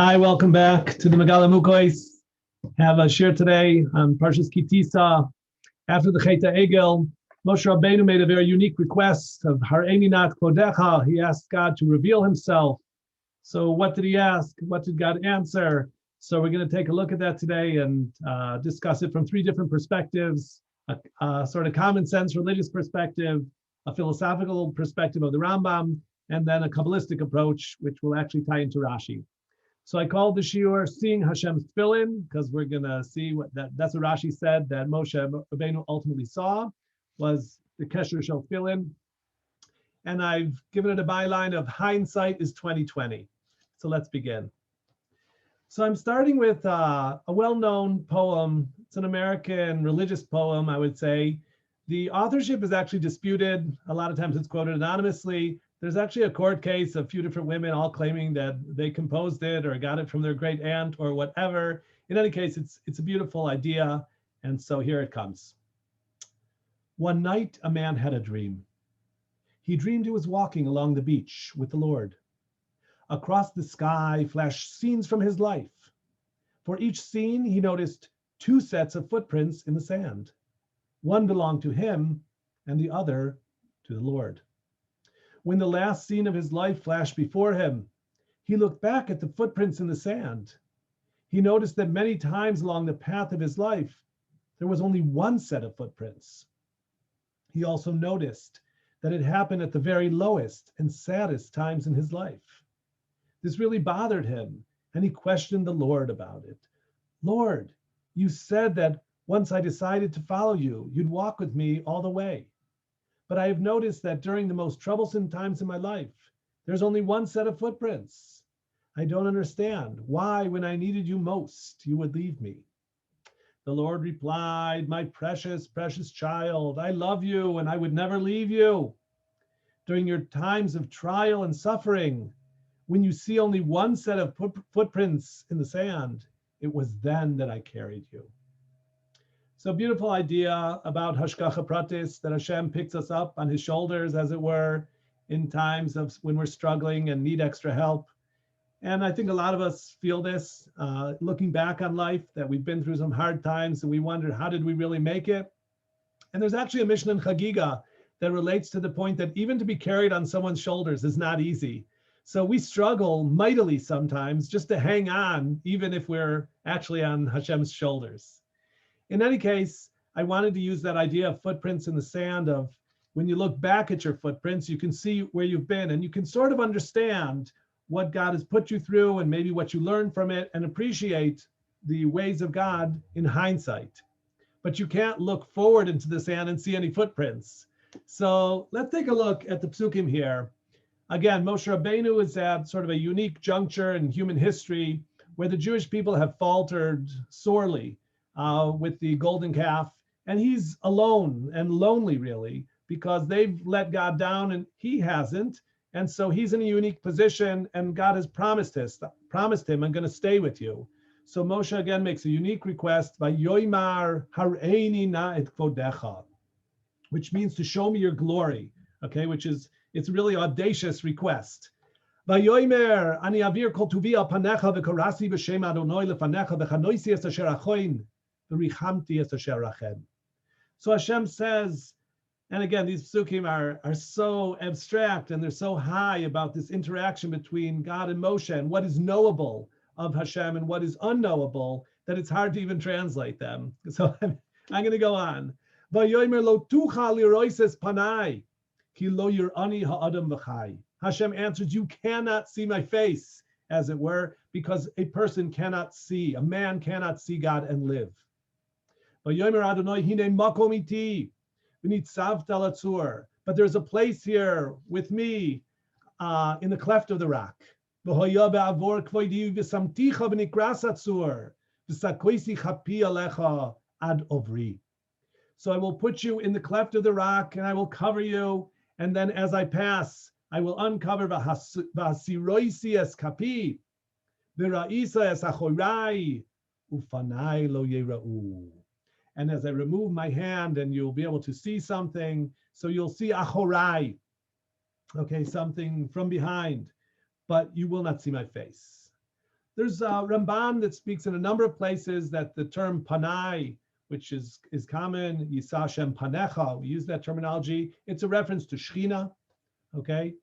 Hi, welcome back to the Megaleh Amukos. Have a share today on Parshas Kitisa. After the Cheta Egel, Moshe Rabenu made a very unique request of Hareini Nat Kodecha. He asked God to reveal himself. So what did he ask? What did God answer? So we're going to take a look at that today and discuss it from three different perspectives, a sort of common sense religious perspective, a philosophical perspective of the Rambam, and then a Kabbalistic approach, which will actually tie into Rashi. So I called the shiur "Seeing Hashem's Tefilin" because we're gonna see that's what Rashi said that Moshe Rabenu ultimately saw was the Kesher Shel Tefilin, and I've given it a byline of "Hindsight is 2020." So let's begin. So I'm starting with a well-known poem. It's an American religious poem, I would say. The authorship is actually disputed. A lot of times it's quoted anonymously. There's actually a court case of a few different women all claiming that they composed it or got it from their great aunt or whatever. In any case, it's a beautiful idea. And so here it comes. One night, a man had a dream. He dreamed he was walking along the beach with the Lord. Across the sky flashed scenes from his life. For each scene, he noticed two sets of footprints in the sand. One belonged to him and the other to the Lord. When the last scene of his life flashed before him, he looked back at the footprints in the sand. He noticed that many times along the path of his life, there was only one set of footprints. He also noticed that it happened at the very lowest and saddest times in his life. This really bothered him, and he questioned the Lord about it. Lord, you said that once I decided to follow you, you'd walk with me all the way. But I have noticed that during the most troublesome times in my life, there's only one set of footprints. I don't understand why, when I needed you most, you would leave me. The Lord replied, my precious, precious child, I love you and I would never leave you. During your times of trial and suffering, when you see only one set of footprints in the sand, it was then that I carried you. So beautiful idea about Hashgacha Pratis, that Hashem picks us up on his shoulders, as it were, in times of when we're struggling and need extra help. And I think a lot of us feel this, looking back on life, that we've been through some hard times and we wonder, how did we really make it? And there's actually a Mishnah in Chagiga that relates to the point that even to be carried on someone's shoulders is not easy. So we struggle mightily sometimes just to hang on, even if we're actually on Hashem's shoulders. In any case, I wanted to use that idea of footprints in the sand, of when you look back at your footprints, you can see where you've been and you can sort of understand what God has put you through and maybe what you learned from it and appreciate the ways of God in hindsight. But you can't look forward into the sand and see any footprints. So let's take a look at the psukim here. Again, Moshe Rabenu is at sort of a unique juncture in human history where the Jewish people have faltered sorely with the golden calf, and he's alone and lonely, really, because they've let God down and he hasn't, and so he's in a unique position, and God has promised him, I'm going to stay with you. So Moshe again makes a unique request by Yoimar Hareini na et kvodecha, which means to show me your glory, okay, it's a really audacious request. Vayomer ani avir kol tuvi al panecha v'karasi b'shem Adonai lefanecha v'chanoisi es asher achoin. So Hashem says, and again, these psukim are so abstract and they're so high about this interaction between God and Moshe and what is knowable of Hashem and what is unknowable, that it's hard to even translate them. So I'm going to go on. Hashem answers, you cannot see my face, as it were, because a person cannot see, a man cannot see God and live. But there's a place here with me in the cleft of the rock. So I will put you in the cleft of the rock and I will cover you. And then as I pass, I will uncover v'hasiroisi es kapi, v'ra'isa es achorai, ufanai lo yera'u. And as I remove my hand, and you'll be able to see something, so you'll see achorai, okay, something from behind, but you will not see my face. There's a Ramban that speaks in a number of places that the term panai, which is common, Yisa Hashem panecha, we use that terminology. It's a reference to Shechina, okay?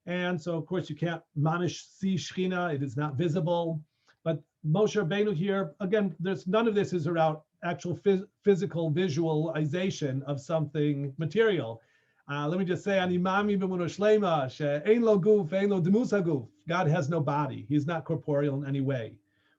And so, of course, you can't mamish see Shechina, it is not visible. But Moshe Rabenu here, again, there's none of this is around actual physical visualization of something material. Let me just say, Animami b'muno shlema, she'ein lo guf, ein lo demus haguf. God has no body. He's not corporeal in any way.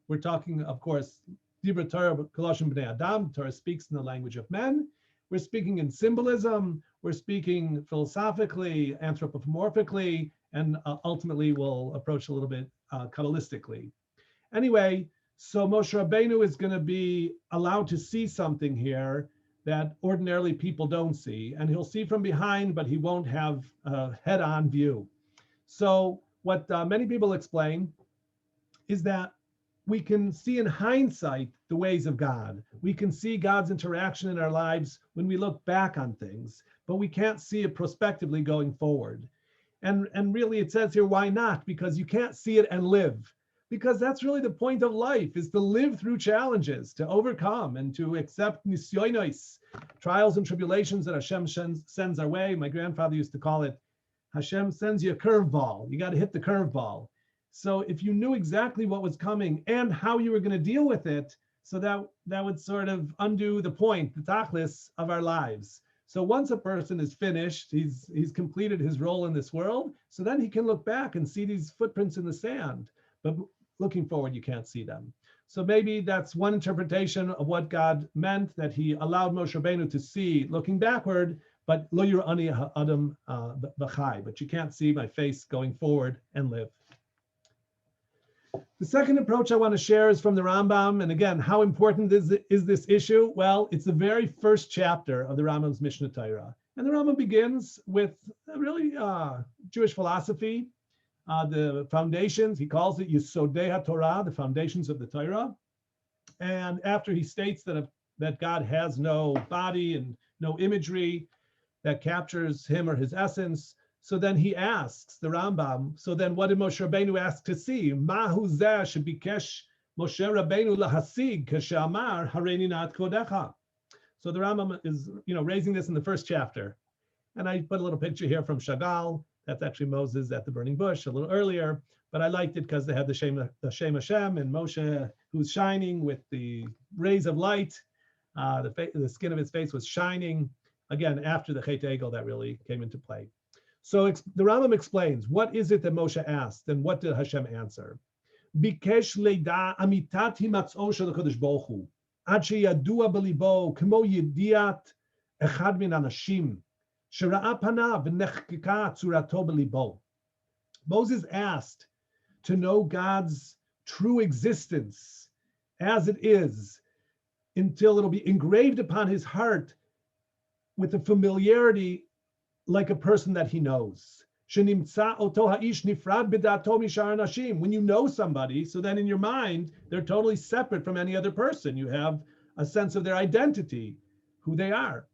We're talking, of course, Dibra Torah, Colossian B'nai Adam. Torah speaks in the language of men. We're speaking in symbolism. We're speaking philosophically, anthropomorphically, and ultimately we'll approach a little bit Kabbalistically. Anyway, so Moshe Rabenu is going to be allowed to see something here that ordinarily people don't see, and he'll see from behind, but he won't have a head-on view. So what many people explain is that we can see in hindsight the ways of God. We can see God's interaction in our lives when we look back on things, but we can't see it prospectively going forward. And really it says here, why not? Because you can't see it and live. Because that's really the point of life, is to live through challenges, to overcome and to accept nisyonos, trials and tribulations that Hashem sends our way. My grandfather used to call it, Hashem sends you a curveball. You got to hit the curveball. So if you knew exactly what was coming and how you were going to deal with it, so that would sort of undo the point, the tachlis of our lives. So once a person is finished, he's completed his role in this world, so then he can look back and see these footprints in the sand. But looking forward, you can't see them. So maybe that's one interpretation of what God meant, that he allowed Moshe Rabenu to see looking backward, but lo yirani ha'adam b'chai, but you can't see my face going forward and live. The second approach I want to share is from the Rambam. And again, how important is this issue? Well, it's the very first chapter of the Rambam's Mishnah Torah. And the Rambam begins with really Jewish philosophy, the foundations. He calls it Yesodei HaTorah, the foundations of the Torah. And after he states that God has no body and no imagery that captures him or his essence, so then he asks the Rambam, so then what did Moshe Rabenu ask to see? Mahu zeh shebikesh Moshe Rabenu lahasig kashamar hareini nat kodecha. So the Rambam is, raising this in the first chapter. And I put a little picture here from Chagall. That's actually Moses at the burning bush a little earlier, but I liked it because they had the Shem Hashem and Moshe who's shining with the rays of light. The skin of his face was shining. Again, after the Chet Egel, that really came into play. So the Rambam explains, what is it that Moshe asked, and what did Hashem answer? Bikesh leida amitat himatz'o shel HaKadosh Baruch Hu, ad sheyadua belibo k'mo yediat echad min anashim, shera'a panav v'nechkeka tzurato belibo. Moses asked to know God's true existence as it is, until it'll be engraved upon his heart with a familiarity like a person that he knows. When you know somebody, so then in your mind, they're totally separate from any other person. You have a sense of their identity, who they are.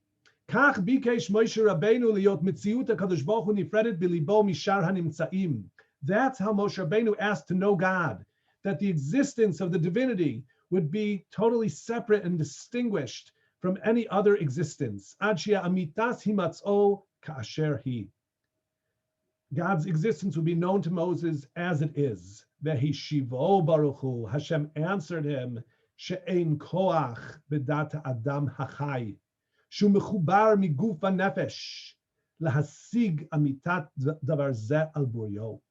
That's how Moshe Rabenu asked to know God, that the existence of the divinity would be totally separate and distinguished from any other existence. God's existence would be known to Moses as it is. Vehishivo Baruch Hu, Hashem answered him, she'ein koach b'dat adam hachai, shu mechubar miguf nefesh, lahasig amitat davar zeh al buryo.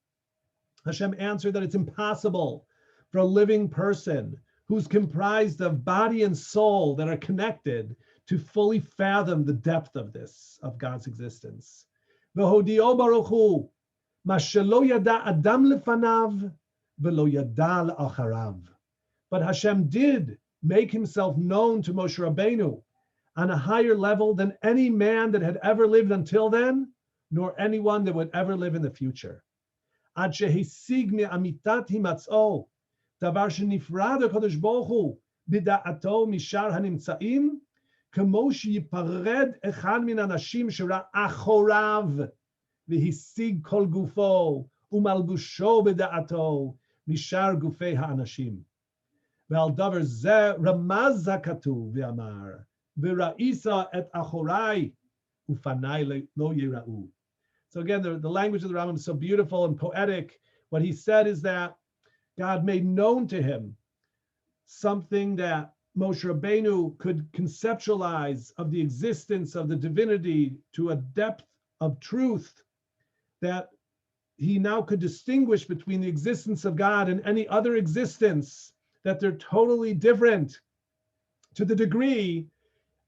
Hashem answered that it's impossible for a living person who's comprised of body and soul that are connected to fully fathom the depth of this, of God's existence. V'hodio Baruch Hu, ma shelo yada adam lefanav, v'lo yada le'acharav. But Hashem did make himself known to Moshe Rabenu on a higher level than any man that had ever lived until then, nor anyone that would ever live in the future. Ad shehisig me'amitat himatz'o, davar shenifrad HaKadosh Baruch Hu b'da'ato mishar hanimtza'im, כמו שיפרד אחד מן האנשים שראה אחוריו והשיג כל גופו ומלבושו בדעתו mishar gufei ha'anashim. Ve'al davar zeh ramaz hakatuv ve'amar v'ra'isa et achorai ufanai lo yira'u. So again, the language of the Rambam is so beautiful and poetic. What he said is that God made known to him something that Moshe Rabenu could conceptualize of the existence of the divinity to a depth of truth that he now could distinguish between the existence of God and any other existence, that they're totally different, to the degree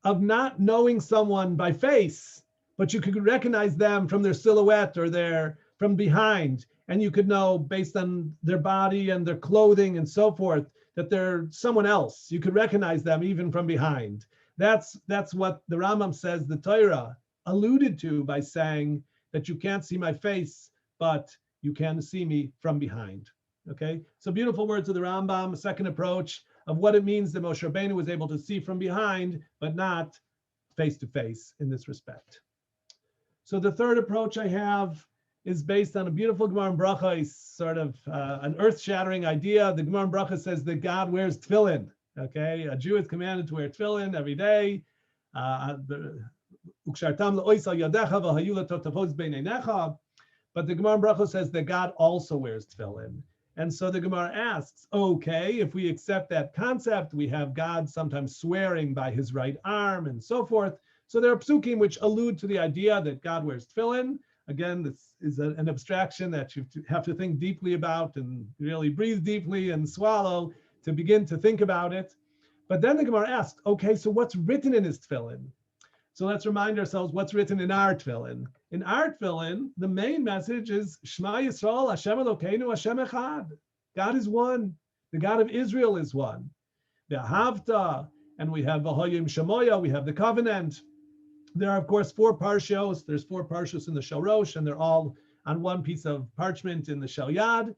of not knowing someone by face, but you could recognize them from their silhouette or from behind, and you could know based on their body and their clothing and so forth that they're someone else. You could recognize them even from behind. That's what the Rambam says the Torah alluded to by saying that you can't see my face, but you can see me from behind. Okay, so beautiful words of the Rambam, a second approach of what it means that Moshe Rabenu was able to see from behind, but not face to face in this respect. So the third approach I have is based on a beautiful Gemara in Bracha. It's sort of an earth-shattering idea. The Gemara in Bracha says that God wears tefillin. Okay, a Jew is commanded to wear tefillin every day. But the Gemara in Bracha says that God also wears tefillin. And so the Gemara asks, okay, if we accept that concept, we have God sometimes swearing by his right arm and so forth. So there are psukim which allude to the idea that God wears tefillin. Again, this is an abstraction that you have to think deeply about and really breathe deeply and swallow to begin to think about it. But then the Gemara asks, okay, so what's written in his tefillin? So let's remind ourselves what's written in our tefillin. In our tefillin, the main message is Shema Yisrael, Hashem Elokeinu, Hashem Echad. God is one. The God of Israel is one. The Havta, and we have V'hoyim Shemoya, we have the covenant. There are, of course, 4 parshios. There's 4 parshios in the Shalrosh, and they're all on one piece of parchment in the Shalyad.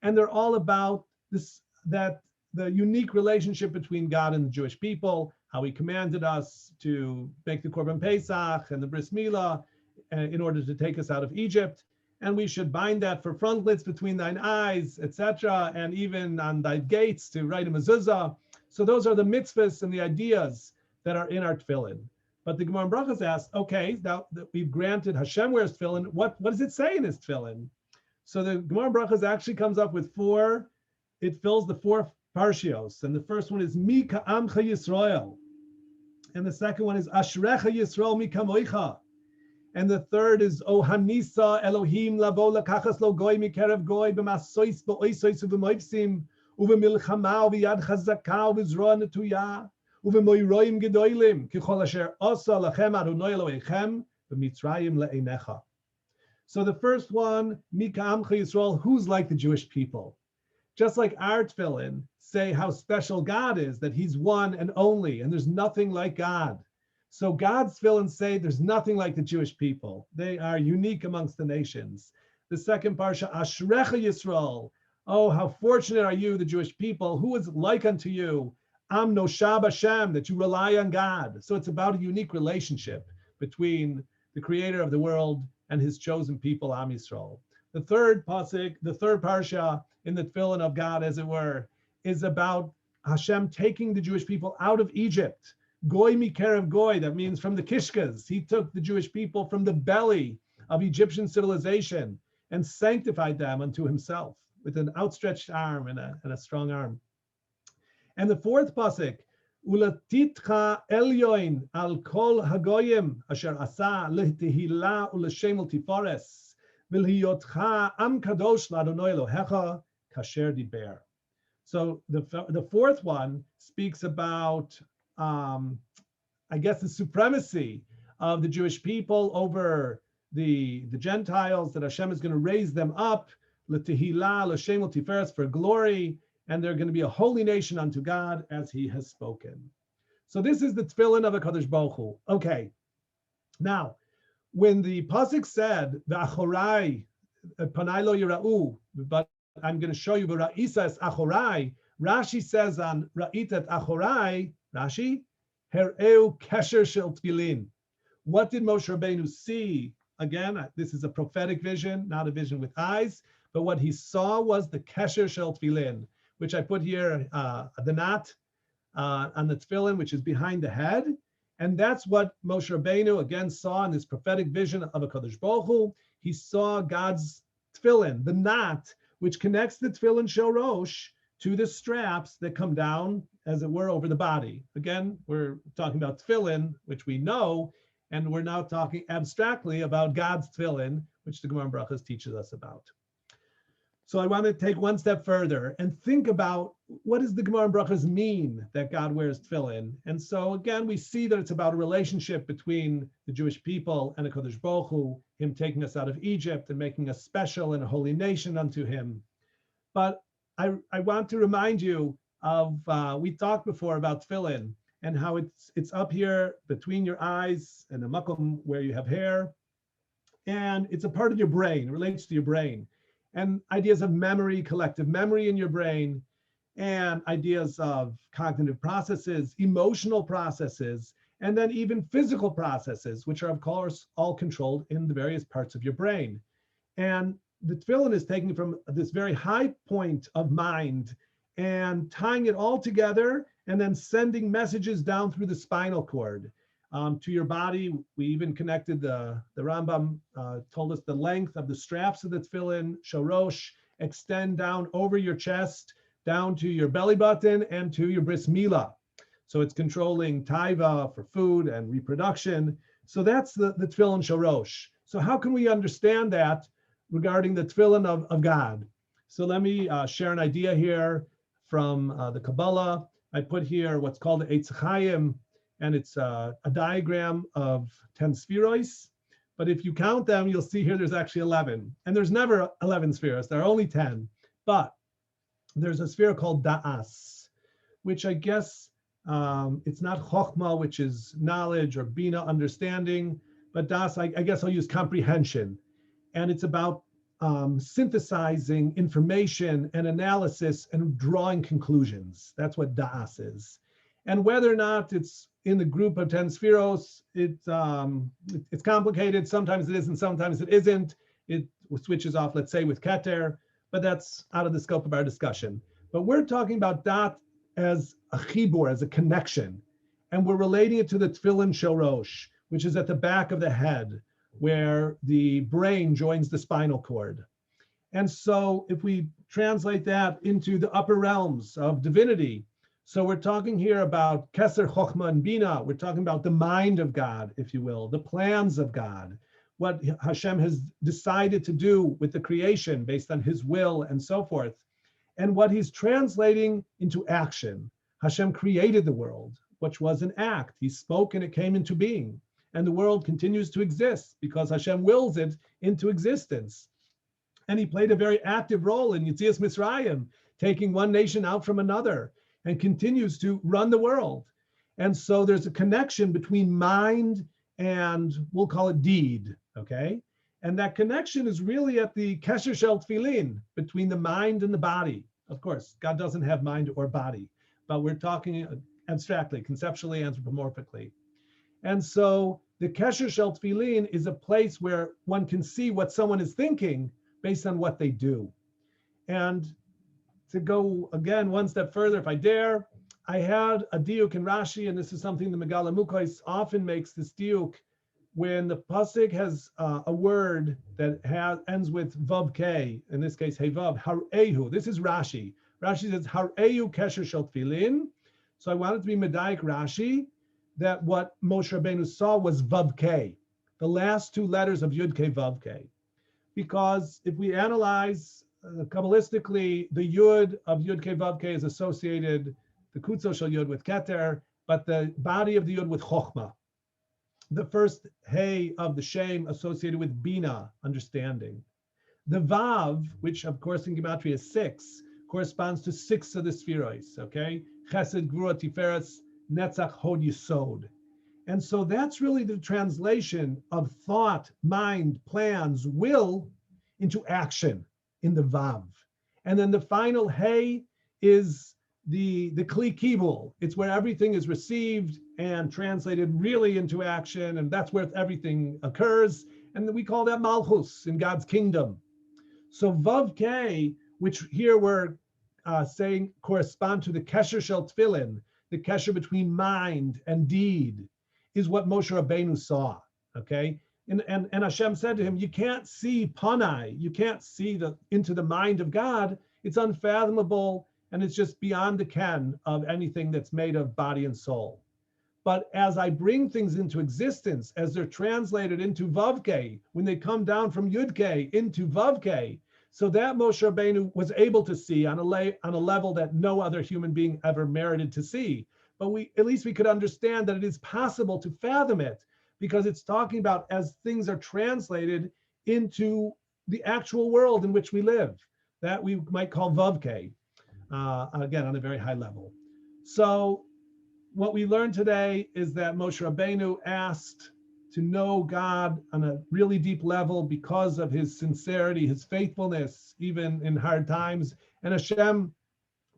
And they're all about this, that the unique relationship between God and the Jewish people, how he commanded us to make the Korban Pesach and the Bris Milah in order to take us out of Egypt. And we should bind that for frontlets between thine eyes, etc., and even on thy gates to write a mezuzah. So those are the mitzvahs and the ideas that are in our tefillin. But the Gemara in Brachas asks, okay, now that we've granted Hashem wears tefillin, what does it say in his tefillin? So the Gemara in Brachas actually comes up with 4, it fills the 4 parshios. And the first one is Mi Ka'amcha Yisrael. And the second one is Ashrecha Yisrael Mi Kamoicha. And the third is O Hanisa Elohim Lavo Lakachas Lo Goy Mikerev Goy B'masois B'oisois U'v'moipsim U'v'milchama U'v'yad Chazaka U'v'zroa Netuyah Uvemoiroim gedoilim kichol asher asa lachem Adonai Elohechem b'mitzrayim le'einecha. So the first one, Mika Amcha Yisrael, who's like the Jewish people? Just like our tefillin say how special God is, that he's one and only, and there's nothing like God. So God's tefillin say there's nothing like the Jewish people. They are unique amongst the nations. The second parsha, Ashrecha Yisrael. Oh, how fortunate are you, the Jewish people, who is like unto you? Am Noshab Hashem, that you rely on God. So it's about a unique relationship between the creator of the world and his chosen people, Am Yisrael. The third pasuk, the third parsha in the tefillin of God, as it were, is about Hashem taking the Jewish people out of Egypt. Goy mikerev goy, that means from the Kishkas. He took the Jewish people from the belly of Egyptian civilization and sanctified them unto himself with an outstretched arm and a strong arm. And the fourth pasuk, Ulatitcha elyoin al kol hagoyim asher asa lehtehila u'leshem ultifores v'lhiyotcha am kadosh l'Adonai Elohecha kasher diber. So the fourth one speaks about, I guess, the supremacy of the Jewish people over the Gentiles, that Hashem is going to raise them up, l'tehila l'shem ultiferes, for glory, and they're going to be a holy nation unto God, as he has spoken. So this is the tefillin of HaKadosh Baruch Hu. Okay. Now, when the pasuk said, "V'achorai panai lo yira'u," but I'm going to show you v'ra'isa es achorai, Rashi says on ra'itat achorai, Rashi, her'eu kesher shel tefillin. What did Moshe Rabenu see? Again, this is a prophetic vision, not a vision with eyes. but what he saw was the kesher shel tefillin, which I put here, the knot on the tefillin, which is behind the head. And that's what Moshe Rabenu again saw in this prophetic vision of a Kadosh Baruch Hu. He saw God's tefillin, the knot, which connects the tefillin shel rosh to the straps that come down, as it were, over the body. Again, we're talking about tefillin, which we know, and we're now talking abstractly about God's tefillin, which the Gemara Brachas teaches us about. So I want to take one step further and think about what does the Gemara Brachas mean that God wears tefillin? And so again, we see that it's about a relationship between the Jewish people and the Kadosh Baruch Hu, him taking us out of Egypt and making us special and a holy nation unto him. But I want to remind you of, we talked before about tefillin and how it's up here between your eyes and the makom where you have hair. And it's a part of your brain, it relates to your brain. And ideas of memory, collective memory in your brain, and ideas of cognitive processes, emotional processes, and then even physical processes, which are, of course, all controlled in the various parts of your brain. And the tefillin is taking from this very high point of mind and tying it all together and then sending messages down through the spinal cord to your body. We even connected the Rambam told us the length of the straps of the tefillin, shorosh, extend down over your chest, down to your belly button and to your bris milah. So it's controlling taiva for food and reproduction. So that's the tefillin shorosh. So how can we understand that regarding the tefillin of God? So let me share an idea here from the Kabbalah. I put here what's called the Eitz Chaim, and it's a diagram of 10 spheroids. But if you count them, you'll see here there's actually 11. And there's never 11 spheres, there are only 10. But there's a sphere called Da'as, which I guess it's not Chokhmah, which is knowledge, or Bina, understanding, but Das, I guess I'll use comprehension. And it's about synthesizing information and analysis and drawing conclusions. That's what Da'as is. And whether or not it's in the group of 10 spheros, it's complicated. Sometimes it is and sometimes it isn't. It switches off, let's say, with Keter, but that's out of the scope of our discussion. But we're talking about Dat as a chibur, as a connection. And we're relating it to the tefillin shorosh, which is at the back of the head, where the brain joins the spinal cord. And so if we translate that into the upper realms of divinity, so we're talking here about Keser, Chokhmah, and Bina. We're talking about the mind of God, if you will, the plans of God, what Hashem has decided to do with the creation based on his will and so forth, and what he's translating into action. Hashem created the world, which was an act. He spoke and it came into being. And the world continues to exist because Hashem wills it into existence. And he played a very active role in Yetzias Mitzrayim, taking one nation out from another, and continues to run the world. And so there's a connection between mind and we'll call it deed, okay? And that connection is really at the kesher shel tefillin, between the mind and the body. Of course, God doesn't have mind or body, but we're talking abstractly, conceptually, anthropomorphically. And so the kesher shel tefillin is a place where one can see what someone is thinking based on what they do. And to go again one step further, if I dare, I had a diuk in Rashi, and this is something the Megaleh Amukos often makes this diuk when the pasuk has a word that ends with vav k, in this case hey vav, harehu. This is Rashi. Rashi says harehu kesher shel tefillin. So I wanted to be medayik Rashi that what Moshe Rabenu saw was vav k, the last two letters of yud k vav k, because if we analyze Kabbalistically, the yud of yud k vav k is associated, the kutzo shel yud, with keter, but the body of the yud with chokhmah. The first hey of the shem associated with bina, understanding. The vav, which of course in gematria is 6, corresponds to 6 of the spheroids, okay? Chesed, Gvura, Tiferes, Netzach, Hod, Yesod. And so that's really the translation of thought, mind, plans, will into action in the vav. And then the final hey is the kli kibul. It's where everything is received and translated really into action, and that's where everything occurs. And we call that malchus in God's kingdom. So Vav K, which here we're saying correspond to the Kesher Shel Tefilin, the Kesher between mind and deed, is what Moshe Rabenu saw, okay? And Hashem said to him, you can't see Panai, you can't see into the mind of God. It's unfathomable, and it's just beyond the ken of anything that's made of body and soul. But as I bring things into existence, as they're translated into Vavke, when they come down from Yudke into Vavke, so that Moshe Rabenu was able to see on a level that no other human being ever merited to see. But at least we could understand that it is possible to fathom it, because it's talking about as things are translated into the actual world in which we live, that we might call Vavke, again, on a very high level. So what we learned today is that Moshe Rabenu asked to know God on a really deep level because of his sincerity, his faithfulness, even in hard times. And Hashem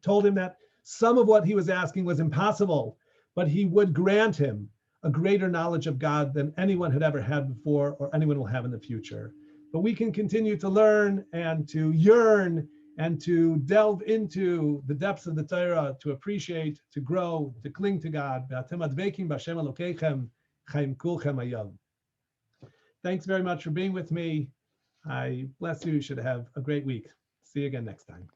told him that some of what he was asking was impossible, but he would grant him a greater knowledge of God than anyone had ever had before or anyone will have in the future. But we can continue to learn and to yearn and to delve into the depths of the Torah, to appreciate, to grow, to cling to God. Thanks very much for being with me. I bless you. You should have a great week. See you again next time.